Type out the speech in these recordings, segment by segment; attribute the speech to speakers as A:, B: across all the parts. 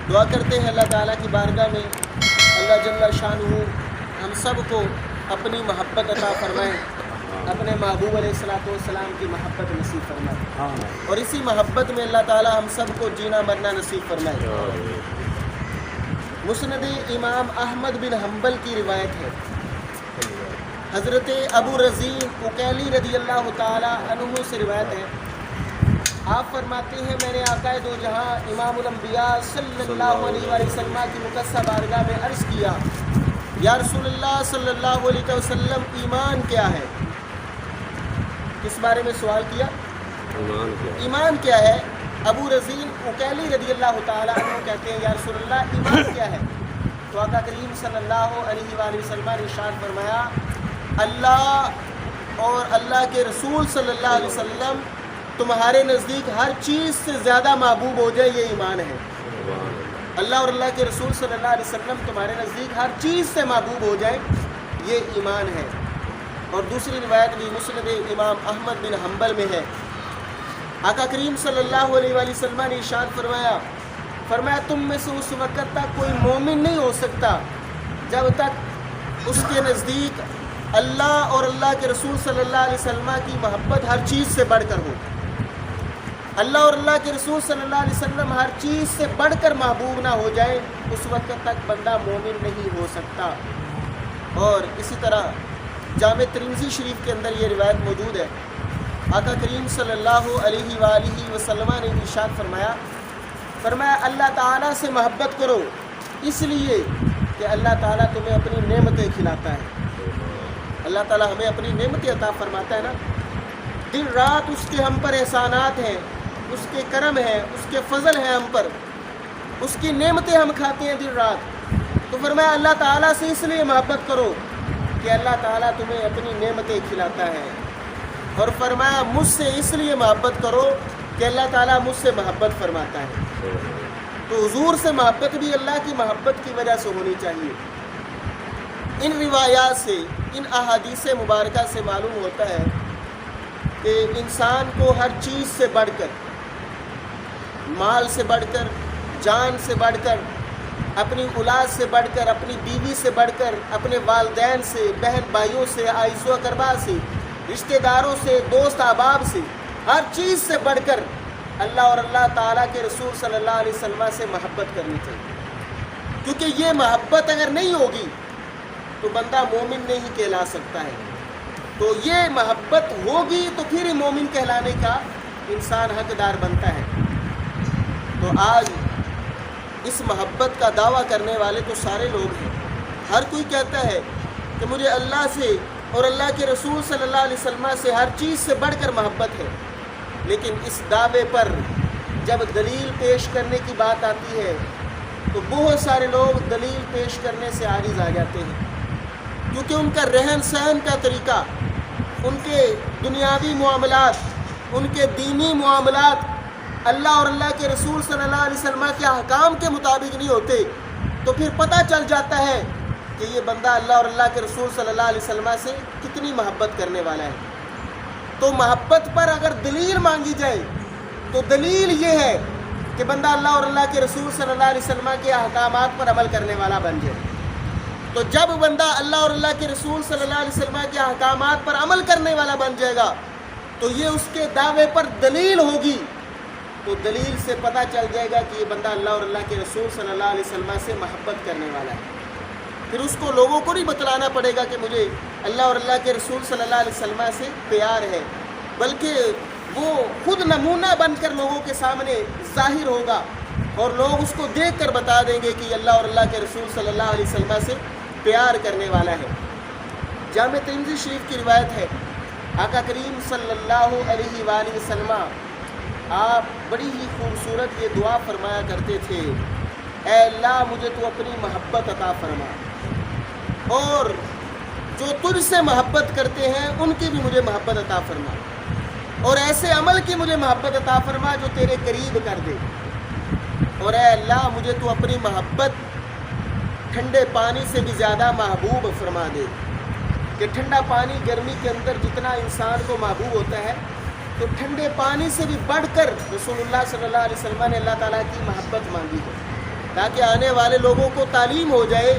A: دعا کرتے ہیں اللہ تعالیٰ کی بارگاہ میں اللہ جل شانہ ہم سب کو اپنی محبت عطا فرمائے، اپنے محبوب علیہ الصلوۃ والسلام کی محبت نصیب فرمائے، اور اسی محبت میں اللہ تعالیٰ ہم سب کو جینا مرنا نصیب فرمائے۔ مسند امام احمد بن حنبل کی روایت ہے، حضرت ابو رزین عقیلی رضی اللہ تعالیٰ عنہ سے روایت ہے، آپ فرماتے ہیں میں نے آقا دو جہاں امام الانبیاء صلی اللہ علیہ وآلہ وسلم کی مقدسہ بارگاہ میں عرض کیا، یا رسول اللہ صلی اللہ علیہ وسلم ایمان کیا ہے؟ کس بارے میں سوال کیا؟ ایمان کیا ہے؟ ابو رزین عقیلی رضی اللہ تعالیٰ عنہ کہتے ہیں یا رسول اللہ ایمان کیا ہے؟ تو آقا کریم صلی اللہ علیہ وآلہ وسلم نے ارشاد فرمایا، اللہ اور اللہ کے رسول صلی اللہ علیہ وسلم تمہارے نزدیک ہر چیز سے زیادہ محبوب ہو جائے، یہ ایمان ہے۔ اللہ اور اللہ کے رسول صلی اللہ علیہ وسلم تمہارے نزدیک ہر چیز سے محبوب ہو جائے، یہ ایمان ہے۔ اور دوسری روایت بھی مسند امام احمد بن حنبل میں ہے، آقا کریم صلی اللہ علیہ وآلہ وسلم نے ارشاد فرمایا تم میں سے اس وقت تک کوئی مومن نہیں ہو سکتا جب تک اس کے نزدیک اللہ اور اللہ کے رسول صلی اللہ علیہ وسلم کی محبت ہر چیز سے بڑھ کر ہو۔ اللہ اور اللہ کے رسول صلی اللہ علیہ وسلم ہر چیز سے بڑھ کر محبوب نہ ہو جائے، اس وقت تک بندہ مومن نہیں ہو سکتا۔ اور اسی طرح جامع ترمذی شریف کے اندر یہ روایت موجود ہے، آقا کریم صلی اللہ علیہ وآلہ وسلم نے ارشاد فرمایا اللہ تعالیٰ سے محبت کرو، اس لیے کہ اللہ تعالیٰ تمہیں اپنی نعمتیں کھلاتا ہے۔ اللہ تعالیٰ ہمیں اپنی نعمتیں عطا فرماتا ہے نا، دن رات اس کے ہم پر احسانات ہیں، اس کے کرم ہے، اس کے فضل ہے ہم پر، اس کی نعمتیں ہم کھاتے ہیں دن رات۔ تو فرمایا اللہ تعالیٰ سے اس لیے محبت کرو کہ اللہ تعالیٰ تمہیں اپنی نعمتیں کھلاتا ہے، اور فرمایا مجھ سے اس لیے محبت کرو کہ اللہ تعالیٰ مجھ سے محبت فرماتا ہے۔ تو حضور سے محبت بھی اللہ کی محبت کی وجہ سے ہونی چاہیے۔ ان روایات سے، ان احادیث مبارکہ سے معلوم ہوتا ہے کہ انسان کو ہر چیز سے بڑھ کر، مال سے بڑھ کر، جان سے بڑھ کر، اپنی اولاد سے بڑھ کر، اپنی بیوی سے بڑھ کر، اپنے والدین سے، بہن بھائیوں سے، عزیز و اقربا سے، رشتہ داروں سے، دوست احباب سے، ہر چیز سے بڑھ کر اللہ اور اللہ تعالیٰ کے رسول صلی اللہ علیہ وسلم سے محبت کرنی چاہیے، کیونکہ یہ محبت اگر نہیں ہوگی تو بندہ مومن نہیں کہلا سکتا ہے۔ تو یہ محبت ہوگی تو پھر ہی مومن کہلانے کا انسان حقدار بنتا ہے۔ تو آج اس محبت کا دعویٰ کرنے والے تو سارے لوگ ہیں، ہر کوئی کہتا ہے کہ مجھے اللہ سے اور اللہ کے رسول صلی اللہ علیہ وسلم سے ہر چیز سے بڑھ کر محبت ہے، لیکن اس دعوے پر جب دلیل پیش کرنے کی بات آتی ہے تو بہت سارے لوگ دلیل پیش کرنے سے عاجز آ جاتے ہیں، کیونکہ ان کا رہن سہن کا طریقہ، ان کے دنیاوی معاملات، ان کے دینی معاملات اللہ اور اللہ کے رسول صلی اللہ علیہ وسلم کے احکام کے مطابق نہیں ہوتے، تو پھر پتہ چل جاتا ہے کہ یہ بندہ اللہ اور اللہ کے رسول صلی اللہ علیہ وسلم سے کتنی محبت کرنے والا ہے۔ تو محبت پر اگر دلیل مانگی جائے تو دلیل یہ ہے کہ بندہ اللہ اور اللہ کے رسول صلی اللہ علیہ وسلم کے احکامات پر عمل کرنے والا بن جائے۔ تو جب بندہ اللہ اور اللہ کے رسول صلی اللہ علیہ وسلم کے احکامات پر عمل کرنے والا بن جائے گا تو یہ اس کے دعوے پر دلیل ہوگی، تو دلیل سے پتہ چل جائے گا کہ یہ بندہ اللہ اور اللہ کے رسول صلی اللہ علیہ وسلم سے محبت کرنے والا ہے۔ پھر اس کو لوگوں کو نہیں بتلانا پڑے گا کہ مجھے اللہ اور اللہ کے رسول صلی اللہ علیہ وسلم سے پیار ہے، بلکہ وہ خود نمونہ بن کر لوگوں کے سامنے ظاہر ہوگا، اور لوگ اس کو دیکھ کر بتا دیں گے کہ اللہ اور اللہ کے رسول صلی اللہ علیہ وسلم سے پیار کرنے والا ہے۔ جامع ترمذی شریف کی روایت ہے، آقا کریم صلی اللہ علیہ وآلہ وسلم آپ بڑی ہی خوبصورت یہ دعا فرمایا کرتے تھے، اے اللہ مجھے تو اپنی محبت عطا فرما، اور جو تجھ سے محبت کرتے ہیں ان کی بھی مجھے محبت عطا فرما، اور ایسے عمل کی مجھے محبت عطا فرما جو تیرے قریب کر دے، اور اے اللہ مجھے تو اپنی محبت ٹھنڈے پانی سے بھی زیادہ محبوب فرما دے، کہ ٹھنڈا پانی گرمی کے اندر جتنا انسان کو محبوب ہوتا ہے، تو ٹھنڈے پانی سے بھی بڑھ کر رسول اللہ صلی اللہ علیہ وسلم نے اللہ تعالیٰ کی محبت مانگی ہے، تاکہ آنے والے لوگوں کو تعلیم ہو جائے،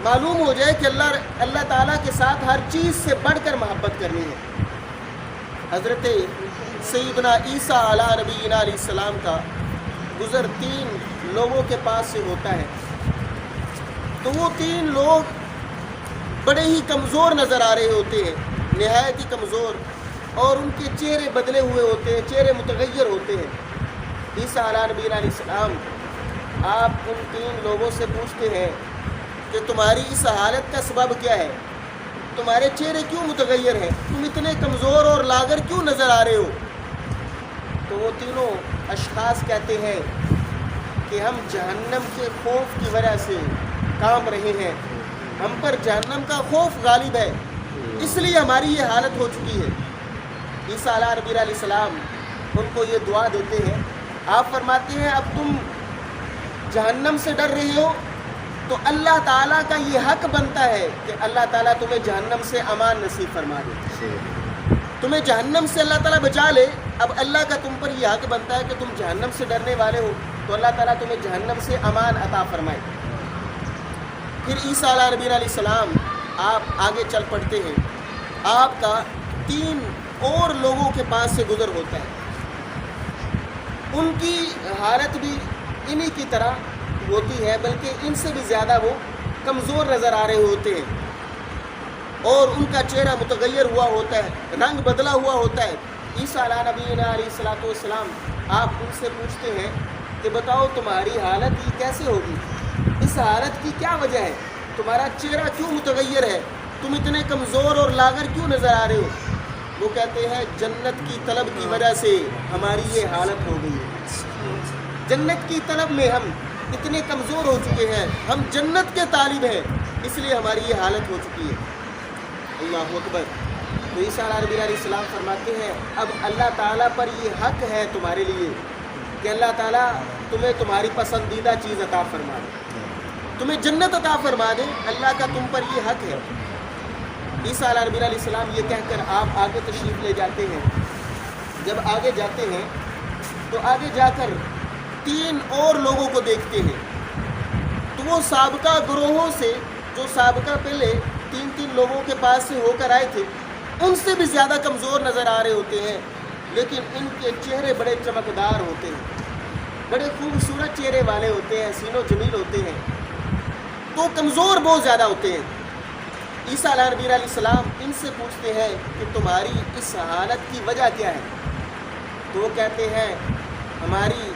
A: معلوم ہو جائے کہ اللہ تعالیٰ کے ساتھ ہر چیز سے بڑھ کر محبت کرنی ہے۔ حضرت سیدنا عیسیٰ علیہ نبینا علیہ السلام کا گزر 3 لوگوں کے پاس سے ہوتا ہے، تو وہ 3 لوگ بڑے ہی کمزور نظر آ رہے ہوتے ہیں، نہایت ہی کمزور، اور ان کے چہرے بدلے ہوئے ہوتے ہیں، چہرے متغیر ہوتے ہیں۔ عیسیٰ علیہ نبینا علیہ السلام آپ ان 3 لوگوں سے پوچھتے ہیں کہ تمہاری اس حالت کا سبب کیا ہے؟ تمہارے چہرے کیوں متغیر ہیں؟ تم اتنے کمزور اور لاغر کیوں نظر آ رہے ہو؟ تو وہ تینوں اشخاص کہتے ہیں کہ ہم جہنم کے خوف کی وجہ سے کام رہے ہیں، ہم پر جہنم کا خوف غالب ہے، اس لیے ہماری یہ حالت ہو چکی ہے۔ عیسیٰ علیہ نبی علیہ السلام ان کو یہ دعا دیتے ہیں، آپ فرماتے ہیں اب تم جہنم سے ڈر رہے ہو تو اللہ تعالیٰ کا یہ حق بنتا ہے کہ اللہ تعالیٰ تمہیں جہنم سے امان نصیب فرما دے، تمہیں جہنم سے اللہ تعالیٰ بچا لے۔ اب اللہ کا تم پر یہ حق بنتا ہے کہ تم جہنم سے ڈرنے والے ہو تو اللہ تعالیٰ تمہیں جہنم سے امان عطا فرمائے۔ پھر عیسیٰ علیہ نبی علیہ السلام آپ آگے چل پڑتے ہیں، آپ کا 3 اور لوگوں کے پاس سے گزر ہوتا ہے، ان کی حالت بھی انہی کی طرح ہوتی ہے، بلکہ ان سے بھی زیادہ وہ کمزور نظر آ رہے ہوتے ہیں، اور ان کا چہرہ متغیر ہوا ہوتا ہے، رنگ بدلا ہوا ہوتا ہے۔ عیسیٰ علیہ نبی علیہ السلام آپ ان سے پوچھتے ہیں کہ بتاؤ تمہاری حالت یہ کیسے ہوگی، اس حالت کی کیا وجہ ہے، تمہارا چہرہ کیوں متغیر ہے، تم اتنے کمزور اور لاغر کیوں نظر آ رہے ہو؟ وہ کہتے ہیں جنت کی طلب کی وجہ سے ہماری یہ حالت ہو گئی ہے، جنت کی طلب میں ہم اتنے کمزور ہو چکے ہیں، ہم جنت کے طالب ہیں، اس لیے ہماری یہ حالت ہو چکی ہے۔ اللہ اکبر۔ تو عیسیٰ علیہ السلام فرماتے ہیں اب اللہ تعالیٰ پر یہ حق ہے تمہارے لیے کہ اللہ تعالیٰ تمہیں تمہاری پسندیدہ چیز عطا فرما دے، تمہیں جنت عطا فرما دے، اللہ کا تم پر یہ حق ہے۔ عیسیٰ علیہ السلام یہ کہہ کر آپ آگے تشریف لے جاتے ہیں۔ جب آگے جاتے ہیں تو آگے جا کر 3 اور لوگوں کو دیکھتے ہیں، تو وہ سابقہ گروہوں سے جو سابقہ پہلے 3 لوگوں کے پاس سے ہو کر آئے تھے ان سے بھی زیادہ کمزور نظر آ رہے ہوتے ہیں، لیکن ان کے چہرے بڑے چمکدار ہوتے ہیں، بڑے خوبصورت چہرے والے ہوتے ہیں، حسین و جمیل ہوتے ہیں، تو کمزور بہت زیادہ ہوتے ہیں۔ عیسیٰ علیہ السلام ان سے پوچھتے ہیں کہ تمہاری اس حالت کی وجہ کیا ہے؟ تو وہ کہتے ہیں ہماری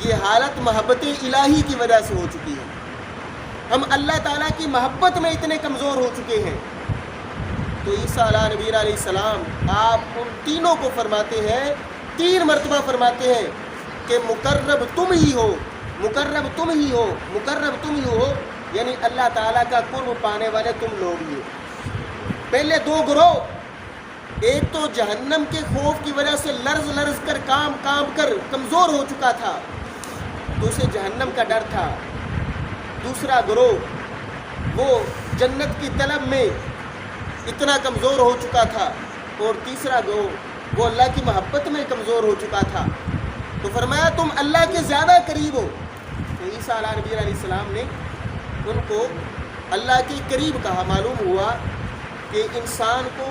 A: یہ حالت محبت الہی کی وجہ سے ہو چکی ہے، ہم اللہ تعالیٰ کی محبت میں اتنے کمزور ہو چکے ہیں۔ تو عیسیٰ علیہ السلام آپ ان تینوں کو فرماتے ہیں، 3 مرتبہ فرماتے ہیں کہ مقرب تم ہی ہو، مقرب تم ہی ہو، مقرب تم ہی ہو، یعنی اللہ تعالیٰ کا قرب پانے والے تم لوگ ہی ہو۔ پہلے 2 گروہ، ایک تو جہنم کے خوف کی وجہ سے لرز لرز کر کام کر کمزور ہو چکا تھا، تو اسے جہنم کا ڈر تھا۔ دوسرا گروہ وہ جنت کی طلب میں اتنا کمزور ہو چکا تھا، اور تیسرا گروہ وہ اللہ کی محبت میں کمزور ہو چکا تھا۔ تو فرمایا تم اللہ کے زیادہ قریب ہو۔ تو عیسیٰ علیہ السلام نے ان کو اللہ کے قریب کہا۔ معلوم ہوا کہ انسان کو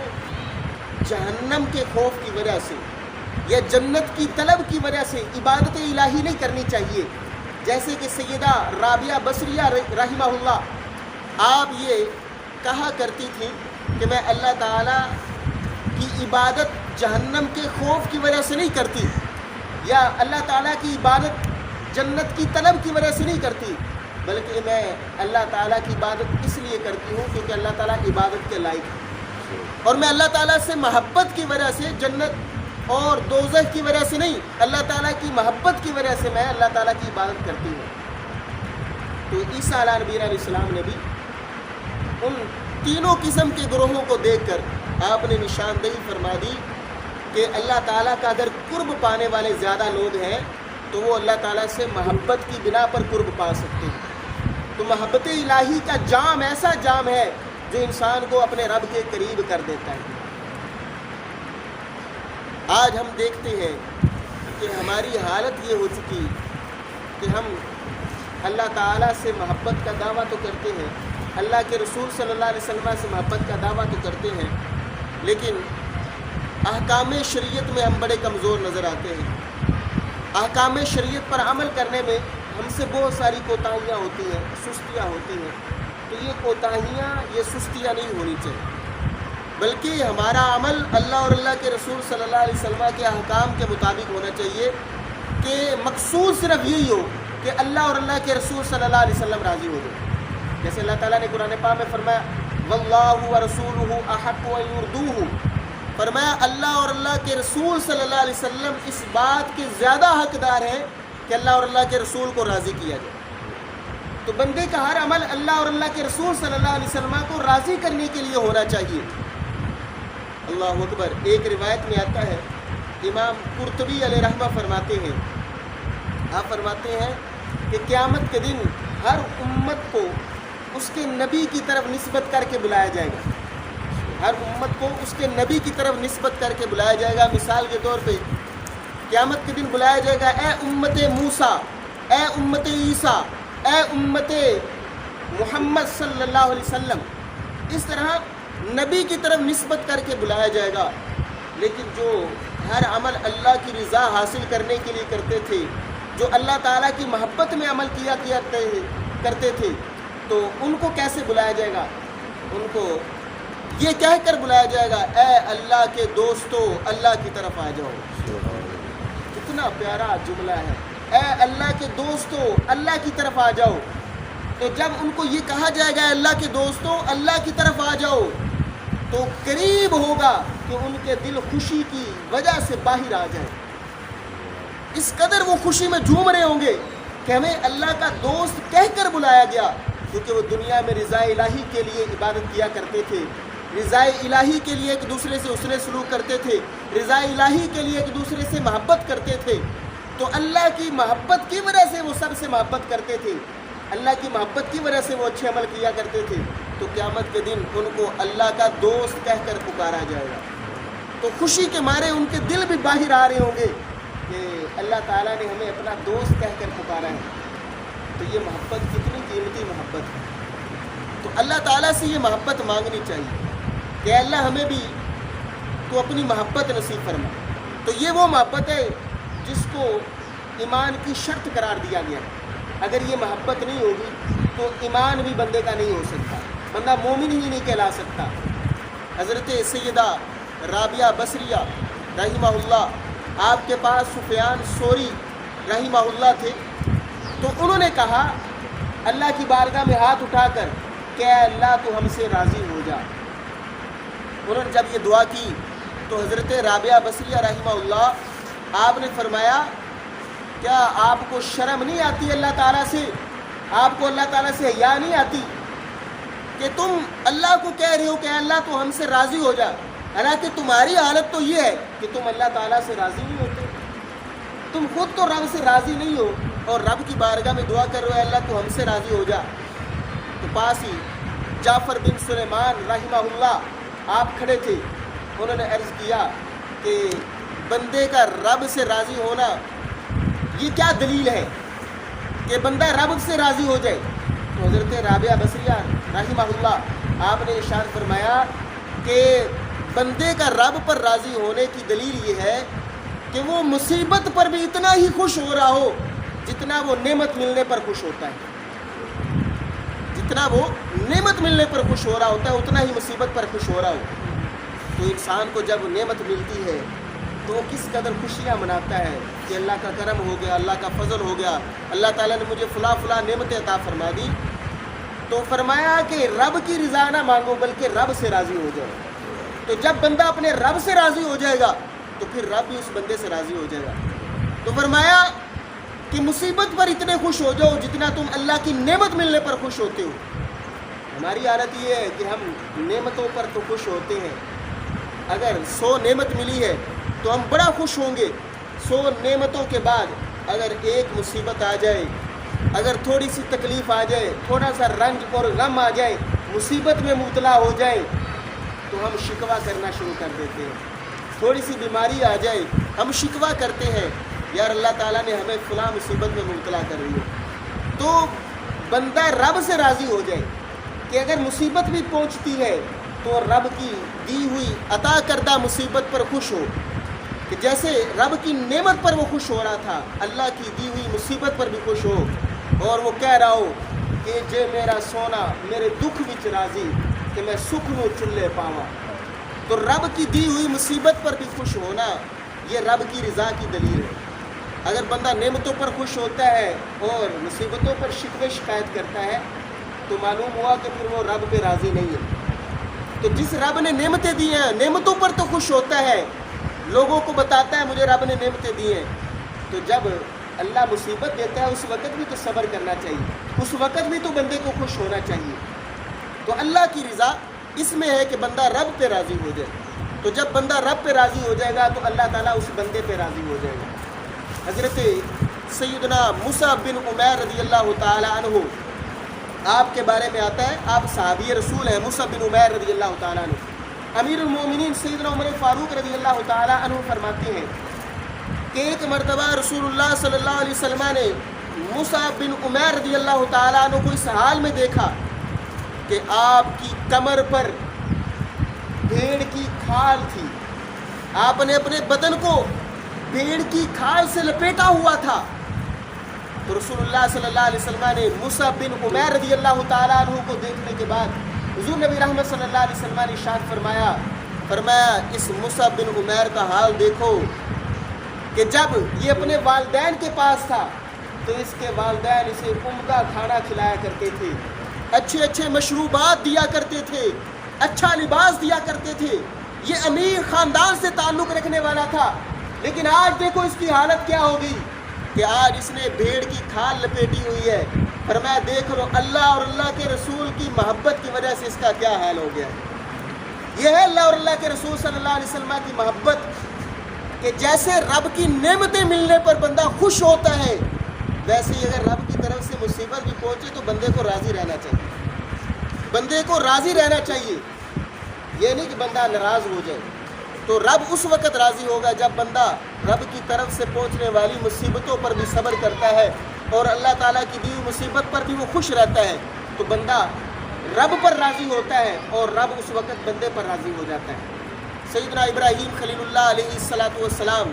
A: جہنم کے خوف کی وجہ سے یا جنت کی طلب کی وجہ سے عبادت الہی نہیں کرنی چاہیے، جیسے کہ سیدہ رابعہ بصریہ رحمہ اللہ آپ یہ کہا کرتی تھی کہ میں اللہ تعالیٰ کی عبادت جہنم کے خوف کی وجہ سے نہیں کرتی، یا اللہ تعالیٰ کی عبادت جنت کی طلب کی وجہ سے نہیں کرتی، بلکہ میں اللہ تعالیٰ کی عبادت اس لیے کرتی ہوں کیونکہ اللہ تعالیٰ عبادت کے لائق ہے، اور میں اللہ تعالیٰ سے محبت کی وجہ سے، جنت اور دوزخ کی وجہ سے نہیں، اللہ تعالیٰ کی محبت کی وجہ سے میں اللہ تعالیٰ کی عبادت کرتی ہوں۔ تو عیسیٰ علیہ السلام نے بھی ان تینوں قسم کے گروہوں کو دیکھ کر آپ نے نشاندہی فرما دی کہ اللہ تعالیٰ کا اگر قرب پانے والے زیادہ لوگ ہیں تو وہ اللہ تعالیٰ سے محبت کی بنا پر قرب پا سکتے ہیں۔ تو محبت الہی کا جام ایسا جام ہے جو انسان کو اپنے رب کے قریب کر دیتا ہے۔ آج ہم دیکھتے ہیں کہ ہماری حالت یہ ہو چکی کہ ہم اللہ تعالیٰ سے محبت کا دعویٰ تو کرتے ہیں، اللہ کے رسول صلی اللہ علیہ وسلم سے محبت کا دعویٰ تو کرتے ہیں، لیکن احکام شریعت میں ہم بڑے کمزور نظر آتے ہیں۔ احکام شریعت پر عمل کرنے میں ہم سے بہت ساری کوتاہیاں ہوتی ہیں، سستیاں ہوتی ہیں۔ تو یہ کوتاہیاں، یہ سستیاں نہیں ہونی چاہیے، بلکہ ہمارا عمل اللہ اور اللہ کے رسول صلی اللہ علیہ وسلم کے احکام کے مطابق ہونا چاہیے، کہ مقصود صرف یہی ہو کہ اللہ اور اللہ کے رسول صلی اللہ علیہ وسلم راضی ہو جائے۔ جیسے اللہ تعالیٰ نے قرآن پاک میں فرمایا واللہ ورسولہ احق ان یرضوہ، فرمایا اللہ اور اللہ کے رسول صلی اللہ علیہ وسلم اس بات کے زیادہ حقدار ہیں کہ اللہ اور اللہ کے رسول کو راضی کیا جائے۔ تو بندے کا ہر عمل اللہ اور اللہ کے رسول صلی اللہ علیہ وسلم کو راضی کرنے کے لیے ہونا چاہیے۔ اللہ اکبر۔ ایک روایت میں آتا ہے، امام قرطبی علیہ رحمہ فرماتے ہیں، آپ فرماتے ہیں کہ قیامت کے دن ہر امت کو اس کے نبی کی طرف نسبت کر کے بلایا جائے گا، ہر امت کو اس کے نبی کی طرف نسبت کر کے بلایا جائے گا۔ مثال کے طور پہ قیامت کے دن بلایا جائے گا، اے امت موسیٰ، اے امت عیسیٰ، اے امت محمد صلی اللہ علیہ وسلم، اس طرح نبی کی طرف نسبت کر کے بلایا جائے گا۔ لیکن جو ہر عمل اللہ کی رضا حاصل کرنے کے لیے کرتے تھے، جو اللہ تعالیٰ کی محبت میں عمل کیا کرتے تھے، تو ان کو کیسے بلایا جائے گا؟ ان کو یہ کہہ کر بلایا جائے گا، اے اللہ کے دوستو اللہ کی طرف آ جاؤ۔ کتنا پیارا جملہ ہے، اے اللہ کے دوستو اللہ کی طرف آ جاؤ۔ تو جب ان کو یہ کہا جائے گا اللہ کے دوستو اللہ کی طرف آ جاؤ، تو قریب ہوگا کہ ان کے دل خوشی کی وجہ سے باہر آ جائے۔ اس قدر وہ خوشی میں جھوم رہے ہوں گے کہ ہمیں اللہ کا دوست کہہ کر بلایا گیا، کیونکہ وہ دنیا میں رضا الہی کے لیے عبادت کیا کرتے تھے، رضا الہی کے لیے ایک دوسرے سے حسن سلوک کرتے تھے، رضا الہی کے لیے ایک دوسرے سے محبت کرتے تھے۔ تو اللہ کی محبت کی وجہ سے وہ سب سے محبت کرتے تھے، اللہ کی محبت کی وجہ سے وہ اچھے عمل کیا کرتے تھے۔ تو قیامت کے دن ان کو اللہ کا دوست کہہ کر پکارا جائے گا، تو خوشی کے مارے ان کے دل بھی باہر آ رہے ہوں گے کہ اللہ تعالیٰ نے ہمیں اپنا دوست کہہ کر پکارا ہے۔ تو یہ محبت کتنی قیمتی محبت ہے۔ تو اللہ تعالیٰ سے یہ محبت مانگنی چاہیے کہ اللہ ہمیں بھی تو اپنی محبت نصیب فرما۔ تو یہ وہ محبت ہے جس کو ایمان کی شرط قرار دیا گیا ہے۔ اگر یہ محبت نہیں ہوگی تو ایمان بھی بندے کا نہیں ہو سکتا، بندہ مومن ہی نہیں کہلا سکتا۔ حضرت سیدہ رابعہ بصریہ رحمہ اللہ، آپ کے پاس سفیان ثوری رحمہ اللہ تھے، تو انہوں نے کہا اللہ کی بارگاہ میں ہاتھ اٹھا کر کہ اے اللہ تو ہم سے راضی ہو جا۔ انہوں نے جب یہ دعا کی تو حضرت رابعہ بصریہ رحمہ اللہ آپ نے فرمایا، کیا آپ کو شرم نہیں آتی اللہ تعالیٰ سے؟ آپ کو اللہ تعالیٰ سے حیا نہیں آتی کہ تم اللہ کو کہہ رہے ہو کہ اے اللہ تو ہم سے راضی ہو جا، حالانکہ تمہاری حالت تو یہ ہے کہ تم اللہ تعالیٰ سے راضی نہیں ہوتے، تم خود تو رب سے راضی نہیں ہو اور رب کی بارگاہ میں دعا کر رہے ہو اے اللہ تو ہم سے راضی ہو جا۔ تو پاس ہی جعفر بن سلیمان رحمہ اللہ آپ کھڑے تھے، انہوں نے عرض کیا کہ بندے کا رب سے راضی ہونا یہ کیا دلیل ہے کہ بندہ رب سے راضی ہو جائے؟ تو حضرت رابعہ بصریہ رحمہ اللہ آپ نے ارشاد فرمایا کہ بندے کا رب پر راضی ہونے کی دلیل یہ ہے کہ وہ مصیبت پر بھی اتنا ہی خوش ہو رہا ہو جتنا وہ نعمت ملنے پر خوش ہوتا ہے، جتنا وہ نعمت ملنے پر خوش ہو رہا ہوتا ہے اتنا ہی مصیبت پر خوش ہو رہا ہو۔ تو انسان کو جب نعمت ملتی ہے تو وہ کس قدر خوشیاں مناتا ہے کہ اللہ کا کرم ہو گیا، اللہ کا فضل ہو گیا، اللہ تعالیٰ نے مجھے فلاں نعمتیں عطا فرما دی۔ تو فرمایا کہ رب کی رضا نہ مانگو بلکہ رب سے راضی ہو جاؤ۔ تو جب بندہ اپنے رب سے راضی ہو جائے گا تو پھر رب بھی اس بندے سے راضی ہو جائے گا۔ تو فرمایا کہ مصیبت پر اتنے خوش ہو جاؤ جتنا تم اللہ کی نعمت ملنے پر خوش ہوتے ہو۔ ہماری حالت یہ ہے کہ ہم نعمتوں پر تو خوش ہوتے ہیں، اگر 100 نعمت ملی ہے تو ہم بڑا خوش ہوں گے، 100 نعمتوں کے بعد اگر ایک مصیبت آ جائے، اگر تھوڑی سی تکلیف آ جائے، تھوڑا سا رنج اور غم آ جائے، مصیبت میں مبتلا ہو جائے تو ہم شکوہ کرنا شروع کر دیتے ہیں۔ تھوڑی سی بیماری آ جائے ہم شکوہ کرتے ہیں، یار اللہ تعالیٰ نے ہمیں فلاں مصیبت میں مبتلا کر دی ہے، تو بندہ رب سے راضی ہو جائے کہ اگر مصیبت بھی پہنچتی ہے تو رب کی دی ہوئی عطا کردہ مصیبت پر خوش ہو، کہ جیسے رب کی نعمت پر وہ خوش ہو رہا تھا، اللہ کی دی ہوئی مصیبت پر بھی خوش ہو، اور وہ کہہ رہا ہو کہ جے میرا سونا میرے دکھ وچ راضی کہ میں سکھ نو چلے پاواں۔ تو رب کی دی ہوئی مصیبت پر بھی خوش ہونا یہ رب کی رضا کی دلیل ہے۔ اگر بندہ نعمتوں پر خوش ہوتا ہے اور مصیبتوں پر شکوے شکایت کرتا ہے تو معلوم ہوا کہ پھر وہ رب پہ راضی نہیں ہے۔ تو جس رب نے نعمتیں دی ہیں نعمتوں پر تو خوش ہوتا ہے، لوگوں کو بتاتا ہے مجھے رب نے نعمتیں دی ہیں، تو جب اللہ مصیبت دیتا ہے اس وقت بھی تو صبر کرنا چاہیے، اس وقت بھی تو بندے کو خوش ہونا چاہیے۔ تو اللہ کی رضا اس میں ہے کہ بندہ رب پہ راضی ہو جائے، تو جب بندہ رب پہ راضی ہو جائے گا تو اللہ تعالیٰ اس بندے پہ راضی ہو جائے گا۔ حضرت سیدنا مصعب بن عمیر رضی اللہ تعالیٰ عنہ آپ کے بارے میں آتا ہے، آپ صحابی رسول ہیں مصعب بن عمیر رضی اللہ تعالیٰ عنہ۔ امیر المومنین سیدنا عمر فاروق رضی اللہ تعالیٰ عنہ فرماتے ہیں کہ ایک مرتبہ رسول اللہ صلی اللہ علیہ وسلم نے مصعب بن عمیر رضی اللہ تعالیٰ عنہ کو اس حال میں دیکھا کہ آپ کی کمر پر بھیڑ کی کھال تھی، آپ نے اپنے بدن کو بھیڑ کی کھال سے لپیٹا ہوا تھا۔ تو رسول اللہ صلی اللہ علیہ وسلم نے مصعب بن عمیر رضی اللہ تعالیٰ عنہ کو دیکھنے کے بعد حضور نبی رحمت صلی اللہ علیہ وسلم نے ارشاد فرمایا اس مصعب بن عمیر کا حال دیکھو کہ جب یہ اپنے والدین کے پاس تھا تو اس کے والدین اسے عمدہ کھانا کھلایا کرتے تھے، اچھے اچھے مشروبات دیا کرتے تھے، اچھا لباس دیا کرتے تھے، یہ امیر خاندان سے تعلق رکھنے والا تھا، لیکن آج دیکھو اس کی حالت کیا ہوگی کہ آج اس نے بھیڑ کی کھال لپیٹی ہوئی ہے۔ فرمایا دیکھ لو اللہ اور اللہ کے رسول کی محبت کی وجہ سے اس کا کیا حال ہو گیا ہے۔ یہ ہے اللہ اور اللہ کے رسول صلی اللہ علیہ وسلم کی محبت کہ جیسے رب کی نعمتیں ملنے پر بندہ خوش ہوتا ہے، ویسے ہی اگر رب کی طرف سے مصیبت بھی پہنچے تو بندے کو راضی رہنا چاہیے، بندے کو راضی رہنا چاہیے، یہ نہیں کہ بندہ ناراض ہو جائے۔ تو رب اس وقت راضی ہوگا جب بندہ رب کی طرف سے پہنچنے والی مصیبتوں پر بھی صبر کرتا ہے اور اللہ تعالیٰ کی دی ہوئی مصیبت پر بھی وہ خوش رہتا ہے، تو بندہ رب پر راضی ہوتا ہے اور رب اس وقت بندے پر راضی ہو جاتا ہے۔ سیدنا ابراہیم خلیل اللہ علیہ السلام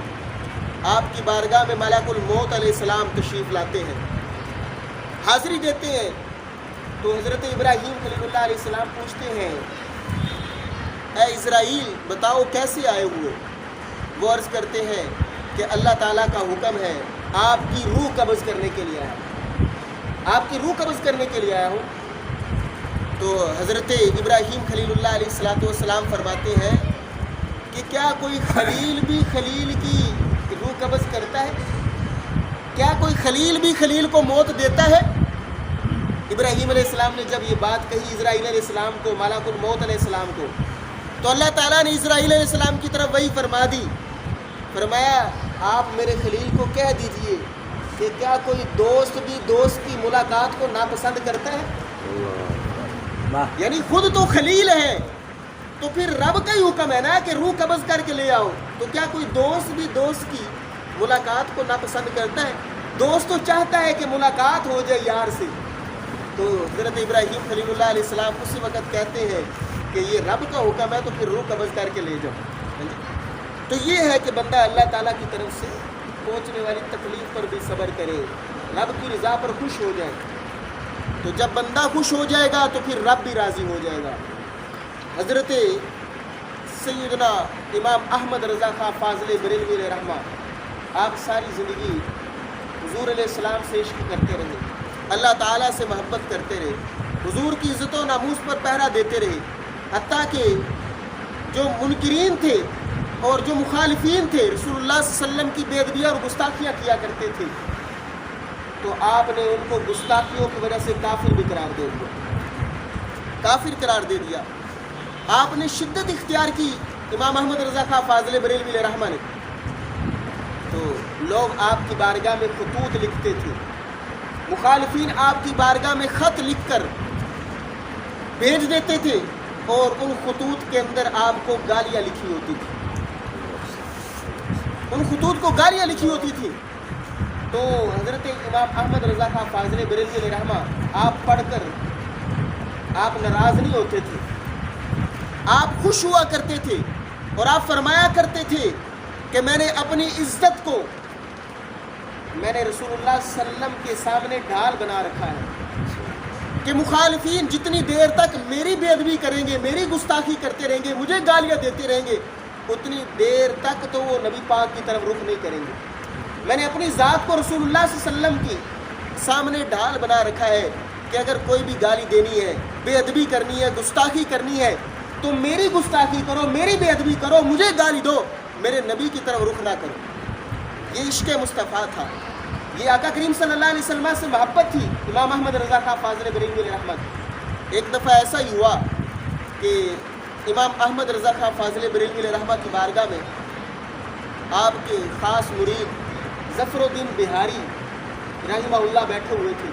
A: آپ کی بارگاہ میں ملک الموت علیہ السلام تشریف لاتے ہیں، حاضری دیتے ہیں، تو حضرت ابراہیم خلیل اللہ علیہ السلام پوچھتے ہیں اے اسرائیل بتاؤ کیسے آئے ہوئے؟ وہ عرض کرتے ہیں کہ اللہ تعالیٰ کا حکم ہے آپ کی روح قبض کرنے کے لیے آیا ہوں، آپ کی روح قبض کرنے کے لیے آیا ہوں۔ تو حضرت ابراہیم خلیل اللہ علیہ السلام فرماتے ہیں کہ کیا کوئی خلیل بھی خلیل کی روح قبض کرتا ہے؟ کیا کوئی خلیل بھی خلیل کو موت دیتا ہے؟ ابراہیم علیہ السلام نے جب یہ بات کہی اسرائیل علیہ السلام کو، ملک الموت علیہ السلام کو، تو اللہ تعالیٰ نے اسرائیل علیہ السلام کی طرف وہی فرما دی، فرمایا آپ میرے خلیل کو کہہ دیجئے کہ کیا کوئی دوست بھی دوست کی ملاقات کو ناپسند کرتا ہے؟ یعنی خود تو خلیل ہے تو پھر رب کا ہی حکم ہے نا کہ روح قبض کر کے لے آؤ، تو کیا کوئی دوست بھی دوست کی ملاقات کو ناپسند کرتا ہے؟ دوست تو چاہتا ہے کہ ملاقات ہو جائے یار سے۔ تو حضرت ابراہیم خلیل اللہ علیہ السلام اسی وقت کہتے ہیں کہ یہ رب کا حکم ہے تو پھر روح قبض کر کے لے جاؤ۔ تو یہ ہے کہ بندہ اللہ تعالیٰ کی طرف سے پہنچنے والی تکلیف پر بھی صبر کرے، رب کی رضا پر خوش ہو جائے، تو جب بندہ خوش ہو جائے گا تو پھر رب بھی راضی ہو جائے گا۔ حضرت سیدنا امام احمد رضا خان فاضل بریلوی علیہ رحمہ آپ ساری زندگی حضور علیہ السلام سے عشق کرتے رہے، اللہ تعالیٰ سے محبت کرتے رہے، حضور کی عزت و ناموس پر پہرا دیتے رہے، حتیٰ کہ جو منکرین تھے اور جو مخالفین تھے رسول اللہ صلی اللہ علیہ وسلم کی بے ادبیاں اور گستاخیاں کیا کرتے تھے، تو آپ نے ان کو گستاخیوں کی وجہ سے کافر بھی قرار دے دیا، کافر قرار دے دیا۔ آپ نے شدت اختیار کی امام احمد رضا خان فاضل بریلوی علیہ رحمہ نے، تو لوگ آپ کی بارگاہ میں خطوط لکھتے تھے، مخالفین آپ کی بارگاہ میں خط لکھ کر بھیج دیتے تھے اور ان خطوط کے اندر آپ کو گالیاں لکھی ہوتی تھی، ان خطوط کو گالیاں لکھی ہوتی تھی۔ تو حضرت امام احمد رضا خان فاضل بریلوی علیہ رحمہ آپ پڑھ کر آپ ناراض نہیں ہوتے تھے، آپ خوش ہوا کرتے تھے اور آپ فرمایا کرتے تھے کہ میں نے اپنی عزت کو میں نے رسول اللہ صلی اللہ علیہ وسلم کے سامنے ڈھال بنا رکھا ہے کہ مخالفین جتنی دیر تک میری بے ادبی کریں گے، میری گستاخی کرتے رہیں گے، مجھے گالیاں دیتے رہیں گے، اتنی دیر تک تو وہ نبی پاک کی طرف رخ نہیں کریں گے۔ میں نے اپنی ذات کو رسول اللہ صلی اللہ علیہ وسلم کی سامنے ڈھال بنا رکھا ہے کہ اگر کوئی بھی گالی دینی ہے، بے ادبی کرنی ہے، گستاخی کرنی ہے تو میری گستاخی کرو، میری بے ادبی کرو، مجھے گالی دو، میرے نبی کی طرف رخ نہ کرو۔ یہ عشق مصطفیٰ تھا، یہ آقا کریم صلی اللہ علیہ وسلم سے محبت تھی امام احمد رضا خان فاضل بریلوی علیہ رحمت۔ ایک دفعہ ایسا ہی ہوا کہ امام احمد رضا خان فاضل بریلوی علیہ رحمت کی بارگاہ میں آپ کے خاص مرید ظفر الدین بہاری رحمہ اللہ بیٹھے ہوئے تھے،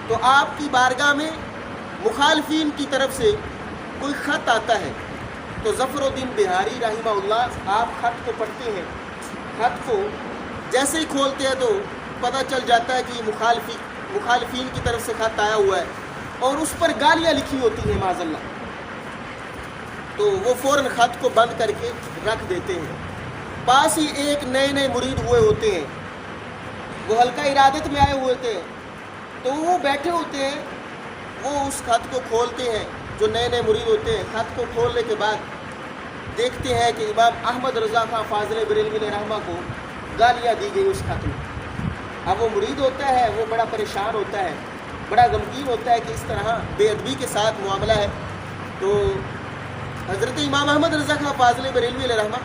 A: تو آپ کی بارگاہ میں مخالفین کی طرف سے کوئی خط آتا ہے، تو ظفر الدین بہاری رحمہ اللہ آپ خط کو پڑھتے ہیں، خط کو جیسے ہی کھولتے ہیں تو پتہ چل جاتا ہے کہ مخالفین کی طرف سے خط آیا ہوا ہے اور اس پر گالیاں لکھی ہوتی ہیں معاذ اللہ، تو وہ فوراً خط کو بند کر کے رکھ دیتے ہیں۔ پاس ہی ایک نئے مرید ہوئے ہوتے ہیں، وہ حلقہ ارادت میں آئے ہوئے تھے، تو وہ بیٹھے ہوتے ہیں، وہ اس خط کو کھولتے ہیں، جو نئے مرید ہوتے ہیں خط کو کھولنے کے بعد دیکھتے ہیں کہ امام احمد رضا خان فاضل بریلوی علیہ رحمہ کو گالیاں دی گئی اس خط میں۔ اب وہ مرید ہوتا ہے، وہ بڑا پریشان ہوتا ہے، بڑا غمگین ہوتا ہے کہ اس طرح بے ادبی کے ساتھ معاملہ ہے۔ تو حضرت امام احمد رضا خان فاضل بریلوی علیہ رحمہ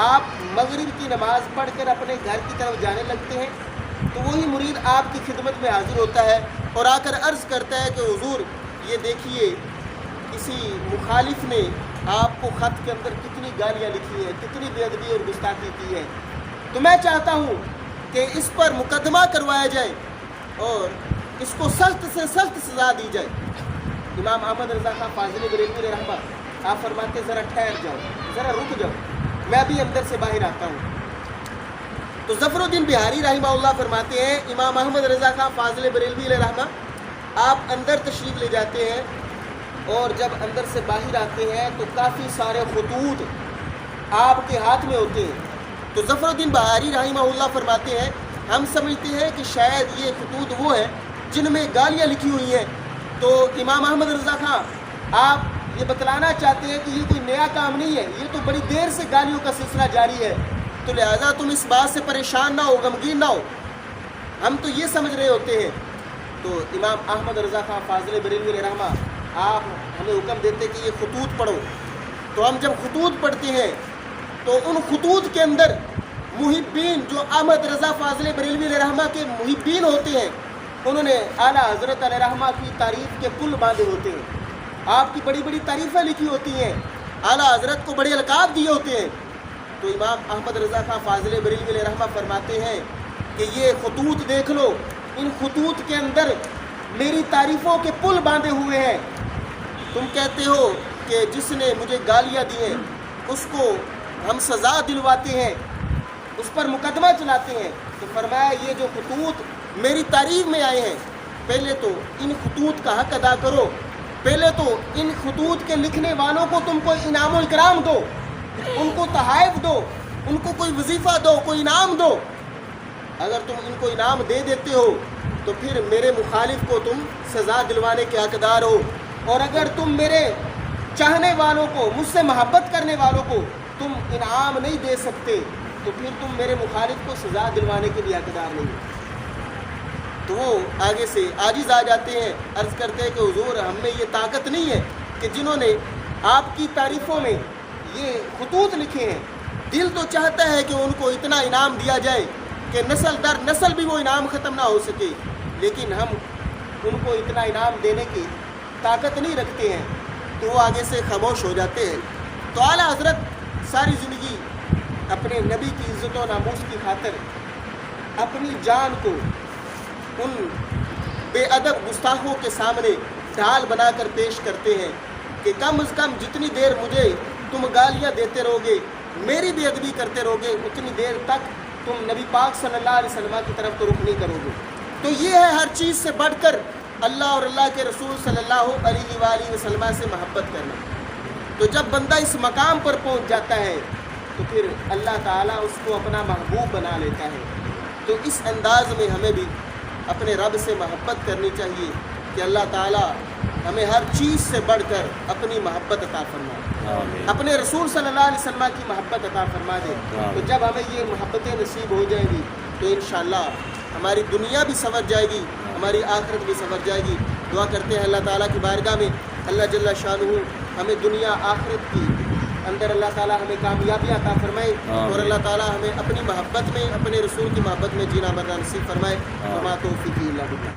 A: آپ مغرب کی نماز پڑھ کر اپنے گھر کی طرف جانے لگتے ہیں، تو وہی مرید آپ کی خدمت میں حاضر ہوتا ہے اور آ کر عرض کرتا ہے کہ حضور یہ دیکھیے کسی مخالف نے آپ کو خط کے اندر کتنی گالیاں لکھی ہیں، کتنی بے ادبی اور گستاخی کی ہے، تو میں چاہتا ہوں کہ اس پر مقدمہ کروایا جائے اور اس کو سخت سے سخت سزا دی جائے۔ امام احمد رضا خان فاضل بریلوی علیہ رحمہ آپ فرماتے ذرا ٹھہر جاؤ، ذرا رک جاؤ، میں بھی اندر سے باہر آتا ہوں۔ تو ظفر الدین بہاری رحمہ اللہ فرماتے ہیں امام احمد رضا خان فاضل بریلوی علیہ رحمہ آپ اندر تشریف لے جاتے ہیں، اور جب اندر سے باہر آتے ہیں تو کافی سارے خطوط آپ کے ہاتھ میں ہوتے ہیں۔ تو ظفر الدین بہاری رحمہ اللہ فرماتے ہیں ہم سمجھتے ہیں کہ شاید یہ خطوط وہ ہیں جن میں گالیاں لکھی ہوئی ہیں۔ تو امام احمد رضا خان آپ یہ بتلانا چاہتے ہیں کہ یہ کوئی نیا کام نہیں ہے، یہ تو بڑی دیر سے گالیوں کا سلسلہ جاری ہے، تو لہٰذا تم اس بات سے پریشان نہ ہو، غمگین نہ ہو، ہم تو یہ سمجھ رہے ہوتے ہیں۔ تو امام احمد رضا خان فاضل بریلوی علیہ رحمہ آپ ہمیں حکم دیتے کہ یہ خطوط پڑھو۔ تو ہم جب خطوط پڑھتے ہیں تو ان خطوط کے اندر محبین جو احمد رضا فاضل بریلوی علیہ رحمہ کے محبین ہوتے ہیں، انہوں نے اعلیٰ حضرت علیہ رحمہ کی تعریف کے پل باندھے ہوتے ہیں، آپ کی بڑی بڑی تعریفیں لکھی ہوتی ہیں، اعلیٰ حضرت کو بڑے القاب دیے ہوتے ہیں۔ تو امام احمد رضا خان فاضل بریلوی علیہ رحمہ فرماتے ہیں کہ یہ خطوط دیکھ لو، ان خطوط کے اندر میری تعریفوں کے پل باندھے ہوئے ہیں۔ تم کہتے ہو کہ جس نے مجھے گالیاں دی ہیں اس کو ہم سزا دلواتے ہیں، اس پر مقدمہ چلاتے ہیں، تو فرمایا یہ جو خطوط میری تعریف میں آئے ہیں، پہلے تو ان خطوط کا حق ادا کرو، پہلے تو ان خطوط کے لکھنے والوں کو تم کوئی انعام و اکرام دو، ان کو تحائف دو، ان کو کوئی وظیفہ دو، کوئی انعام دو۔ اگر تم ان کو انعام دے دیتے ہو تو پھر میرے مخالف کو تم سزا دلوانے کے حقدار ہو، اور اگر تم میرے چاہنے والوں کو، مجھ سے محبت کرنے والوں کو تم انعام نہیں دے سکتے تو پھر تم میرے مخالف کو سزا دلوانے کے بھی حقدار نہیں ہو۔ تو وہ آگے سے عاجز آ جاتے ہیں، عرض کرتے ہیں کہ حضور ہم میں یہ طاقت نہیں ہے کہ جنہوں نے آپ کی تعریفوں میں یہ خطوط لکھے ہیں، دل تو چاہتا ہے کہ ان کو اتنا انعام دیا جائے کہ نسل در نسل بھی وہ انعام ختم نہ ہو سکے، لیکن ہم ان کو اتنا انعام دینے کی طاقت نہیں رکھتے ہیں۔ تو وہ آگے سے خاموش ہو جاتے ہیں۔ تو اعلیٰ حضرت ساری زندگی اپنے نبی کی عزت و ناموس کی خاطر اپنی جان کو ان بے ادب گستاخوں کے سامنے ڈھال بنا کر پیش کرتے ہیں کہ کم از کم جتنی دیر مجھے تم گالیاں دیتے رہو گے، میری بے ادبی کرتے رہو گے، اتنی دیر تک تم نبی پاک صلی اللہ علیہ وسلم کی طرف تو رخ نہیں کرو گے. تو یہ ہے ہر چیز سے بڑھ کر اللہ اور اللہ کے رسول صلی اللہ علیہ وآلہ وسلم سے محبت کرنا. تو جب بندہ اس مقام پر پہنچ جاتا ہے تو پھر اللہ تعالیٰ اس کو اپنا محبوب بنا لیتا ہے. تو اس انداز میں ہمیں بھی اپنے رب سے محبت کرنی چاہیے کہ اللہ تعالیٰ ہمیں ہر چیز سے بڑھ کر اپنی محبت عطا فرمائے, اپنے رسول صلی اللہ علیہ وسلم کی محبت عطا فرما دے. تو جب ہمیں یہ محبتیں نصیب ہو جائیں گی تو انشاءاللہ ہماری دنیا بھی سنور جائے گی, ہماری آخرت بھی سنور جائے گی. دعا کرتے ہیں اللہ تعالیٰ کی بارگاہ میں اللہ جل شانہ ہمیں دنیا آخرت کی اندر اللہ تعالیٰ ہمیں کامیابی عطا فرمائے اور اللہ تعالیٰ ہمیں اپنی محبت میں, اپنے رسول کی محبت میں جینا مرنا نصیب فرمائے. وما توفیقی الا باللہ.